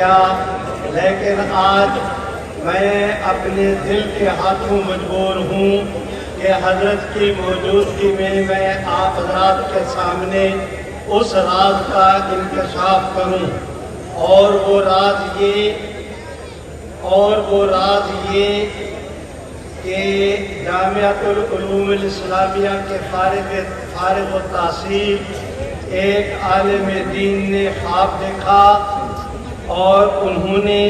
کیا، لیکن آج میں اپنے دل کے ہاتھوں مجبور ہوں کہ حضرت کی موجودگی میں آپ حضرات کے سامنے اس راز کا انکشاف کروں، اور وہ راز یہ کہ جامعۃ العلوم الاسلامیہ کے فارغ التحصیل ایک عالم دین نے خواب دیکھا، اور انہوں نے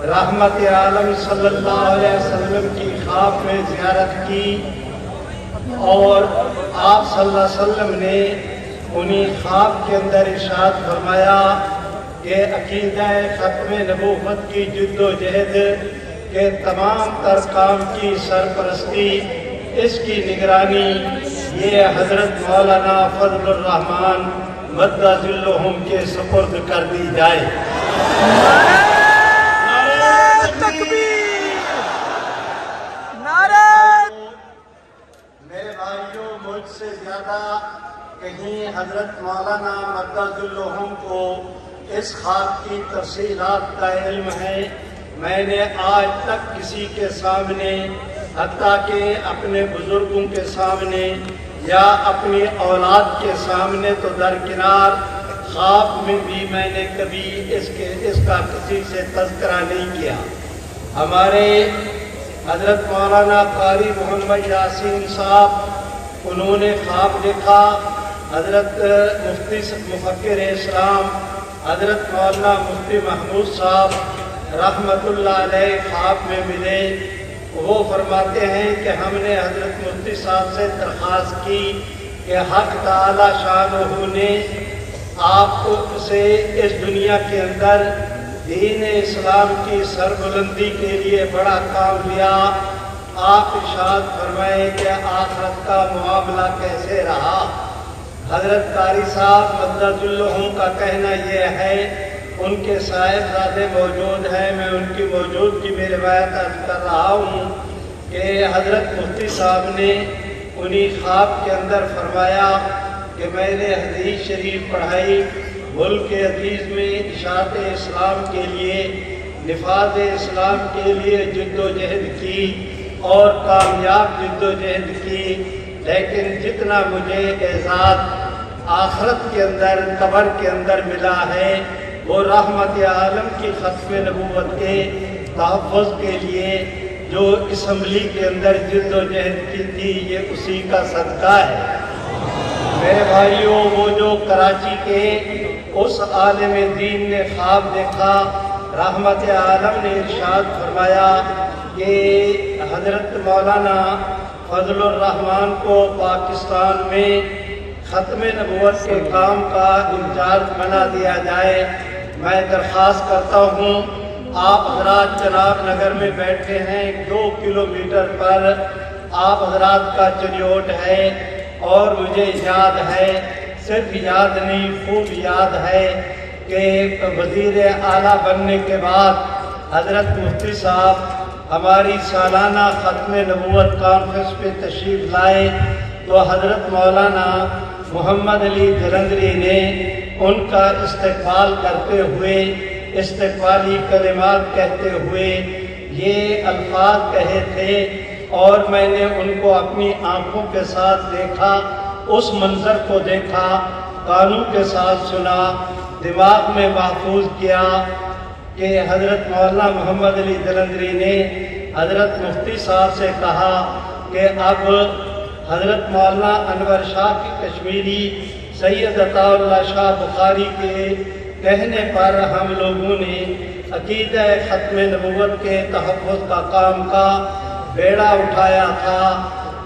رحمت عالم صلی اللہ علیہ وسلم کی خواب میں زیارت کی، اور آپ صلی اللہ علیہ وسلم نے انہی خواب کے اندر ارشاد فرمایا کہ عقیدہ ختم نبوت کی جد و جہد کے تمام تر کام کی سرپرستی، اس کی نگرانی یہ حضرت مولانا فضل الرحمان مد ظلہم کے سپرد کر دی جائے۔ میرے بھائیوں، مجھ سے زیادہ کہیں حضرت مولانا مد ظلہم کو اس خواب کی تفصیلات کا علم ہے۔ میں نے آج تک کسی کے سامنے، حتیٰ کہ اپنے بزرگوں کے سامنے یا اپنی اولاد کے سامنے تو درکنار، خواب میں بھی میں نے کبھی اس کا کسی سے تذکرہ نہیں کیا۔ ہمارے حضرت مولانا قاری محمد یاسین صاحب، انہوں نے خواب دیکھا، حضرت مفتی مفکر اسلام حضرت مولانا مفتی محمود صاحب رحمت اللہ علیہ خواب میں ملے۔ وہ فرماتے ہیں کہ ہم نے حضرت مفتی صاحب سے درخواست کی کہ حق تعالی شانہ نے آپ سے اس دنیا کے اندر دین اسلام کی سربلندی کے لیے بڑا کام لیا، آپ ارشاد فرمائیں کہ آخرت کا معاملہ کیسے رہا۔ حضرت قاری صاحب مد ظلہم کا کہنا یہ ہے، ان کے صاحبزادے موجود ہیں، میں ان کی موجودگی میں روایت عرض کر رہا ہوں کہ حضرت مفتی صاحب نے انہی خواب کے اندر فرمایا کہ میں نے حدیث شریف پڑھائی، ملک عزیز میں اشاعت اسلام کے لیے، نفاذ اسلام کے لیے جد و جہد کی اور کامیاب جد و جہد کی، لیکن جتنا مجھے اعزاز آخرت کے اندر، قبر کے اندر ملا ہے، وہ رحمت عالم کی ختم نبوت کے تحفظ کے لیے جو اسمبلی کے اندر جد و جہد کی تھی، یہ اسی کا صدقہ ہے۔ میرے بھائیوں، وہ جو کراچی کے اس عالم دین نے خواب دیکھا، رحمت عالم نے ارشاد فرمایا کہ حضرت مولانا فضل الرحمان کو پاکستان میں ختم نبوت کے کام کا انچارج بنا دیا جائے۔ میں درخواست کرتا ہوں، آپ حضرات چناب نگر میں بیٹھے ہیں، 2 کلومیٹر پر آپ حضرات کا چریوٹ ہے، اور مجھے یاد ہے، صرف یاد نہیں خوب یاد ہے کہ وزیر اعلیٰ بننے کے بعد حضرت مفتی صاحب ہماری سالانہ ختم نبوت کانفرنس پہ تشریف لائے، تو حضرت مولانا محمد علی جلندری نے ان کا استقبال کرتے ہوئے، استقبالی کلمات کہتے ہوئے یہ الفاظ کہے تھے، اور میں نے ان کو اپنی آنکھوں کے ساتھ دیکھا، اس منظر کو دیکھا، کانوں کے ساتھ سنا، دماغ میں محفوظ کیا کہ حضرت مولانا محمد علی جلندری نے حضرت مفتی صاحب سے کہا کہ اب حضرت مولانا انور شاہ کی کشمیری، سید عطا اللہ شاہ بخاری کے کہنے پر ہم لوگوں نے عقیدہ ختم نبوت کے تحفظ کا کام کا بیڑا اٹھایا تھا۔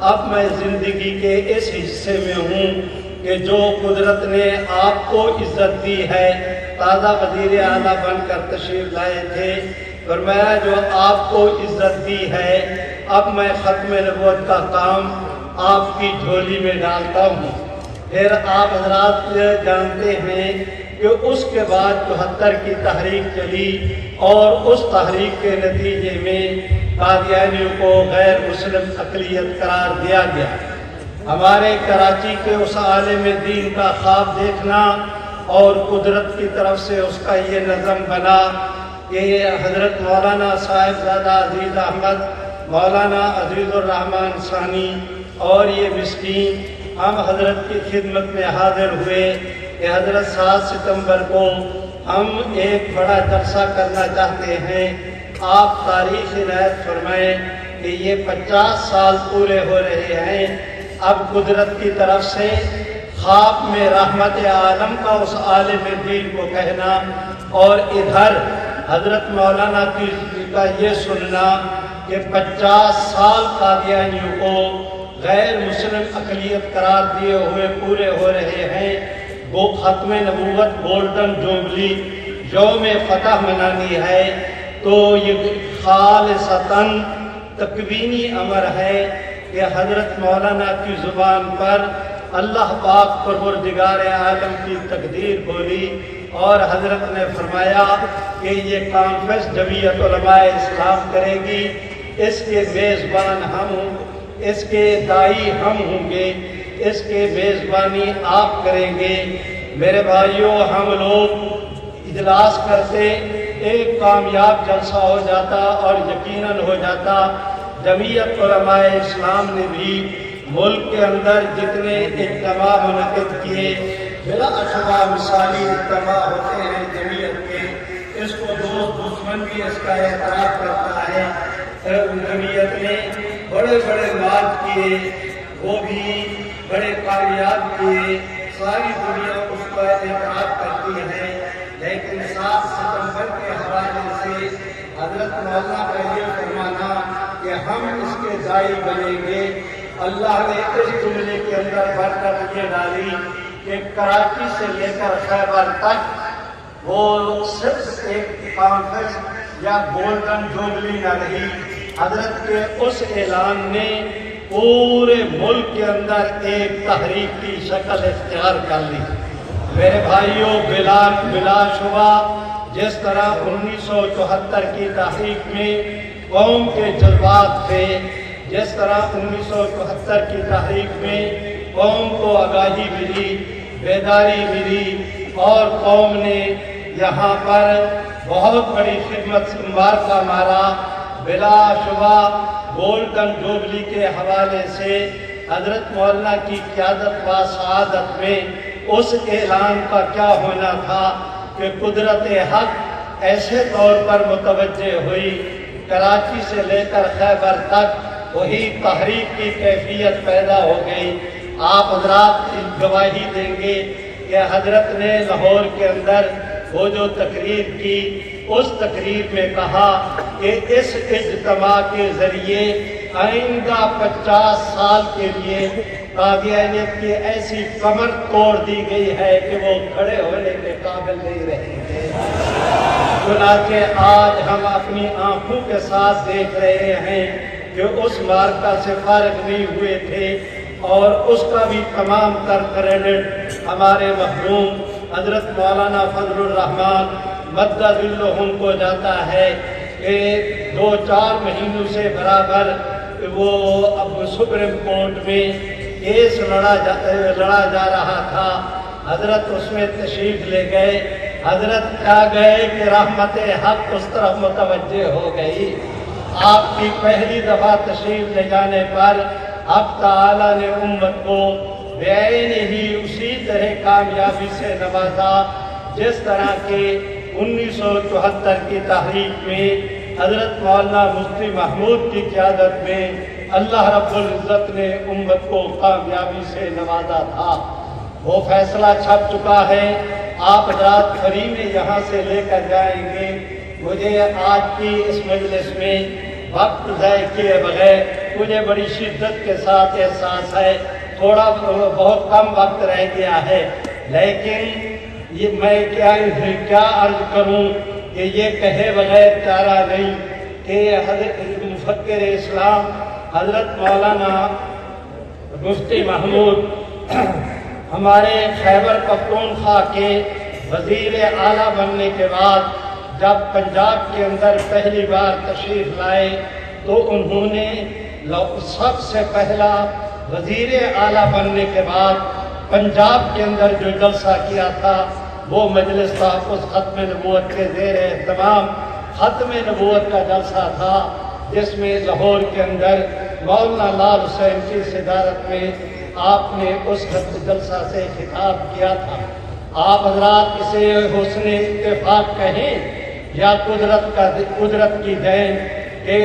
اب میں زندگی کے اس حصے میں ہوں کہ جو قدرت نے آپ کو عزت دی ہے، تازہ وزیر اعلیٰ بن کر تشریف لائے تھے، فرمایا جو آپ کو عزت دی ہے، اب میں ختم نبوت کا کام آپ کی جھولی میں ڈالتا ہوں۔ پھر آپ حضرات جانتے ہیں کہ اس کے بعد 74 کی تحریک چلی، اور اس تحریک کے نتیجے میں قادیانیوں کو غیر مسلم اقلیت قرار دیا گیا۔ ہمارے کراچی کے اس عالم دین کا خواب دیکھنا اور قدرت کی طرف سے اس کا یہ نظم بنا کہ حضرت مولانا صاحبزادہ عزیز احمد، مولانا عزیز الرحمن ثانی اور یہ مسکین ہم حضرت کی خدمت میں حاضر ہوئے کہ حضرت 7 ستمبر کو ہم ایک بڑا جلسہ کرنا چاہتے ہیں، آپ تاریخ عنایت فرمائیں کہ یہ 50 سال پورے ہو رہے ہیں۔ اب قدرت کی طرف سے خواب میں رحمت عالم کا اس عالم دین کو کہنا اور ادھر حضرت مولانا کا یہ سننا کہ 50 سال قادیانیوں کو غیر مسلم اقلیت قرار دیے ہوئے پورے ہو رہے ہیں، وہ ختم نبوت گولڈن جوبلی یوم فتح منانی ہے، تو یہ خالصتاً تکوینی امر ہے کہ حضرت مولانا کی زبان پر اللہ پاک پروردگار عالم کی تقدیر بولی اور حضرت نے فرمایا کہ یہ کانفرنس جمعیت علماء اسلام کرے گی، اس کے میزبان ہم ہوں، اس کے دائی ہم ہوں گے، اس کے میزبانی آپ کریں گے۔ میرے بھائیوں، ہم لوگ اجلاس کرتے ایک کامیاب جلسہ ہو جاتا اور یقیناً ہو جاتا۔ جمعیت علماء اسلام نے بھی ملک کے اندر جتنے اجتماع منعقد کیے، بلا شبہ مثالی اجتماع ہوتے ہیں جمعیت کے، اس کو دوست دشمن بھی اس کا اعتراف کرتا ہے۔ جمعیت نے بڑے بڑے مارچ کیے، وہ بھی بڑے کامیاب کیے، ساری دنیا اس کا اعتراف کرتی ہے، لیکن 7 ستمبر کے حوالے سے حضرت مولانا کا یہ فرمانا کہ ہم اس کے دائی بنیں گے، اللہ نے اس جملے کے اندر برکت یہ ڈالی کہ کراچی سے لے کر خیبر تک وہ صرف ایک کانفرنس یا گولڈن جوبلی نہ رہی، حضرت کے اس اعلان نے پورے ملک کے اندر ایک تحریک کی شکل اختیار کر لی۔ میرے بھائیوں، بلا شبہ جس طرح 1974 کی تحریک میں قوم کے جذبات تھے، جس طرح 1974 کی تحریک میں قوم کو آگاہی ملی، بیداری ملی اور قوم نے یہاں پر بہت بڑی خدمت سے مبارکہ مارا، بلا شبہ گولڈن جوبلی کے حوالے سے حضرت مولانا کی قیادت و سعادت میں اس اعلان کا کیا ہونا تھا کہ قدرت حق ایسے طور پر متوجہ ہوئی، کراچی سے لے کر خیبر تک وہی تحریک کی کیفیت پیدا ہو گئی۔ آپ حضرات گواہی دیں گے کہ حضرت نے لاہور کے اندر وہ جو تقریر کی، اس تقریر میں کہا کہ اس اجتماع کے ذریعے آئندہ 50 سال کے لیے قادیانیت کی ایسی کمر توڑ دی گئی ہے کہ وہ کھڑے ہونے کے قابل نہیں رہیں گے۔ چنانچہ آج ہم اپنی آنکھوں کے ساتھ دیکھ رہے ہیں کہ اس معرکہ سے فارغ نہیں ہوئے تھے، اور اس کا بھی تمام تر کریڈٹ ہمارے محروم حضرت مولانا فضل الرحمان مدد ذلہم کو جاتا ہے کہ 2-4 مہینوں سے برابر وہ اب سپریم کورٹ میں کیس لڑا جا رہا تھا، حضرت اس میں تشریف لے گئے، حضرت کیا گئے کہ رحمت حق اس طرف متوجہ ہو گئی۔ آپ کی پہلی دفعہ تشریف لے جانے پر حق تعالیٰ نے امت کو بعین ہی اسی طرح کامیابی سے نوازا جس طرح کے 1974 کی تحریک میں حضرت مولانا مفتی محمود کی قیادت میں اللہ رب العزت نے امت کو کامیابی سے نوازا تھا۔ وہ فیصلہ چھپ چکا ہے، آپ حضرات فری میں یہاں سے لے کر جائیں گے۔ مجھے آج کی اس مجلس میں وقت ضائع کیے بغیر مجھے بڑی شدت کے ساتھ احساس ہے تھوڑا بہت کم وقت رہ گیا ہے، لیکن یہ میں کیا عرض کروں کہ یہ کہے بغیر چارہ نہیں کہ حضرت مفکر اسلام حضرت مولانا مفتی محمود ہمارے خیبر پختونخوا کے وزیر اعلیٰ بننے کے بعد جب پنجاب کے اندر پہلی بار تشریف لائے تو انہوں نے سب سے پہلا وزیر اعلیٰ بننے کے بعد پنجاب کے اندر جو جلسہ کیا تھا وہ مجلس تحفظ ختم نبوت کے زیر اہتمام ختم نبوت کا جلسہ تھا، جس میں لاہور کے اندر مولانا لال حسین کی صدارت میں آپ نے اس جلسہ سے خطاب کیا تھا۔ آپ حضرات اسے حسن اتفاق کہیں یا قدرت کی دین کہ